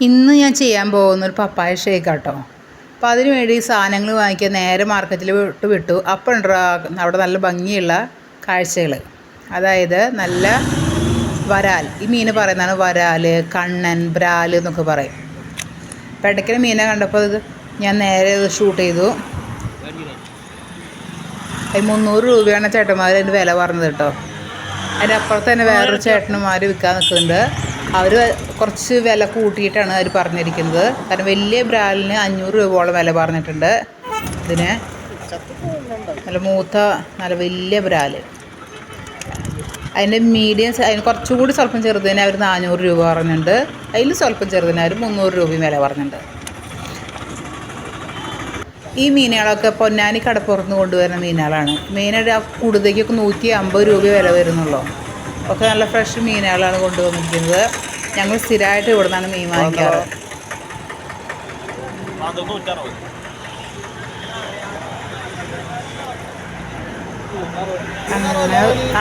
ഇന്ന് ഞാൻ ചെയ്യാൻ പോകുന്നൊരു പപ്പായ ഷേക്ക് കേട്ടോ. അപ്പോൾ അതിന് വേണ്ടി സാധനങ്ങൾ വാങ്ങിക്കാൻ നേരെ മാർക്കറ്റിൽ വിട്ടു. അപ്പോൾ ഉണ്ട് അവിടെ നല്ല ഭംഗിയുള്ള കാഴ്ചകൾ. അതായത് നല്ല വരാൽ, ഈ മീൻ പറയുന്നതാണ് വരാൽ, കണ്ണൻ, ബ്രാൽ എന്നൊക്കെ പറയും. അപ്പോൾ ഇടയ്ക്കിടെ മീനെ കണ്ടപ്പോൾ ഞാൻ നേരെ ഷൂട്ട് ചെയ്തു. 300 രൂപയാണ് ചേട്ടന്മാർ അതിൻ്റെ വില പറഞ്ഞത് കേട്ടോ. അതിൻ്റെ അപ്പുറത്ത് തന്നെ വേറൊരു ചേട്ടന്മാർ വിൽക്കാൻ നിൽക്കുന്നുണ്ട്. അവർ കുറച്ച് വില കൂട്ടിയിട്ടാണ് അവർ പറഞ്ഞിരിക്കുന്നത്. കാരണം വലിയ ബ്രാലിന് 500 രൂപയോളം വില പറഞ്ഞിട്ടുണ്ട്. ഇതിന് നല്ല മൂത്ത നല്ല വലിയ ബ്രാല്. അതിൻ്റെ മീഡിയം അതിന് കുറച്ചുകൂടി സ്വല്പം ചെറുതിന് അവർ 400 രൂപ പറഞ്ഞിട്ടുണ്ട്. അതിൽ സ്വല്പം ചെറുതിന് അവർ 300 രൂപയും വില പറഞ്ഞിട്ടുണ്ട്. ഈ മീനുകളൊക്കെ പൊന്നാനി കടപ്പുറത്ത് കൊണ്ടുവരുന്ന മീനുകളാണ്. മീനുടെ കൂടുതലേക്കൊക്കെ 150 രൂപ വില വരുന്നുള്ളൂ. ഒക്കെ നല്ല ഫ്രഷ് മീനുകളാണ് കൊണ്ടുവന്നിരിക്കുന്നത്. ഞങ്ങൾ സ്ഥിരമായിട്ട് ഇവിടെ നിന്നാണ് മീൻ വാങ്ങിക്കാറ്.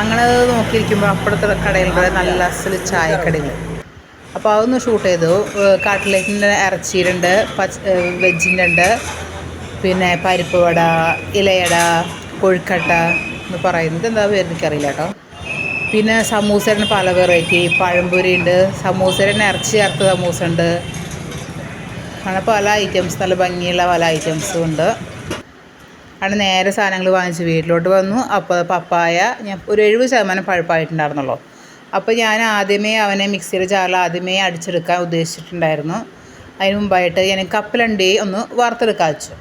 അങ്ങനെ നോക്കിയിരിക്കുമ്പോൾ അപ്പുറത്തെ കടയിലൂടെ നല്ല അസൽ ചായക്കടയിൽ. അപ്പോൾ അതൊന്ന് ഷൂട്ട് ചെയ്തു. കട്ട്ലറ്റിൻ്റെ ഇറച്ചിയിലുണ്ട്, വെജിൻ്റെ ഉണ്ട്, പിന്നെ പരിപ്പ് വട, ഇലയട, കൊഴുക്കട്ട എന്ന് പറയുന്നത് എന്താ പേര് എനിക്കറിയില്ല കേട്ടോ. പിന്നെ സമൂസേൻ്റെ പല വെറൈറ്റി, പഴംപൊരി ഉണ്ട്, സമൂസേൻ്റെ ഇറച്ചി ചേർത്ത സമൂസ ഉണ്ട്. അങ്ങനെ പല ഐറ്റംസ്, നല്ല ഭംഗിയുള്ള പല ഐറ്റംസും ഉണ്ട്. അവിടെ നേരെ സാധനങ്ങൾ വാങ്ങിച്ച് വീട്ടിലോട്ട് വന്നു. അപ്പോൾ പപ്പായ ഞാൻ ഒരു 70% പഴുപ്പായിട്ടുണ്ടായിരുന്നുള്ളൂ. അപ്പോൾ ഞാൻ ആദ്യമേ അവനെ മിക്സിയുടെ ജാറിൽ ആദ്യമേ അടിച്ചെടുക്കാൻ ഉദ്ദേശിച്ചിട്ടുണ്ടായിരുന്നു. അതിന് മുമ്പായിട്ട് ഞാൻ കപ്പലണ്ടി ഒന്ന് വറുത്തെടുക്കാൻ വെച്ചു.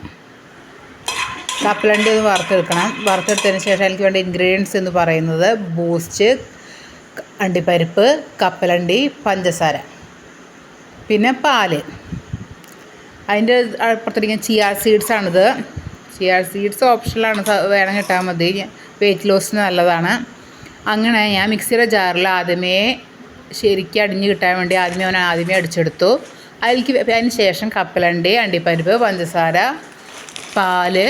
കപ്പലണ്ടി ഒന്ന് വറുത്തെടുക്കണം. വറുത്തെടുത്തതിന് ശേഷം എനിക്ക് വേണ്ട ഇൻഗ്രീഡിയൻസ് എന്ന് പറയുന്നത് ബൂസ്റ്റ്, അണ്ടിപ്പരിപ്പ്, കപ്പലണ്ടി, പഞ്ചസാര, പിന്നെ പാല്. അതിൻ്റെ അപ്പുറത്തേക്ക് ചിയാ സീഡ്സാണിത്. ചിയാ സീഡ്സ് ഓപ്ഷനിലാണ്, വേണം കിട്ടാൻ മതി. വെയിറ്റ് ലോസിന് നല്ലതാണ്. അങ്ങനെ ഞാൻ മിക്സിയുടെ ജാറിൽ ആദ്യമേ ശരിക്കും അടിഞ്ഞ് കിട്ടാൻ വേണ്ടി ആദ്യമേ അടിച്ചെടുത്തു. അതിന് ശേഷം കപ്പലണ്ടി, അണ്ടിപ്പരിപ്പ്, പഞ്ചസാര, പാല്,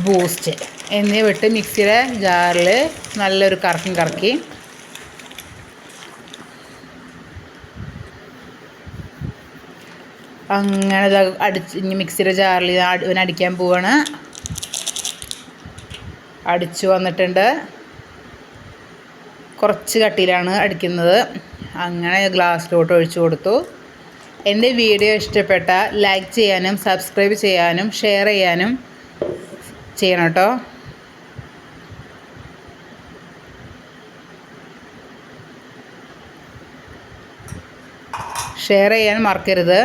ബൂസ്റ്റ് എന്നിവ വിട്ട് മിക്സിയുടെ ജാറിൽ നല്ലൊരു കറക്കി അങ്ങനെ ഇനി മിക്സിയുടെ ജാറിൽ അടിക്കാൻ പോവാണ്. അടിച്ചു വന്നിട്ടുണ്ട്. കുറച്ച് കട്ടിയിലാണ് അടിക്കുന്നത്. അങ്ങനെ ഗ്ലാസ്സിലോട്ട് ഒഴിച്ചു കൊടുത്തു. എൻ്റെ വീഡിയോ ഇഷ്ടപ്പെട്ടാൽ ലൈക്ക് ചെയ്യാനും സബ്സ്ക്രൈബ് ചെയ്യാനും ഷെയർ ചെയ്യാനും ചെയ്യണം കേട്ടോ. ഷെയർ ചെയ്യാൻ മറക്കരുത്.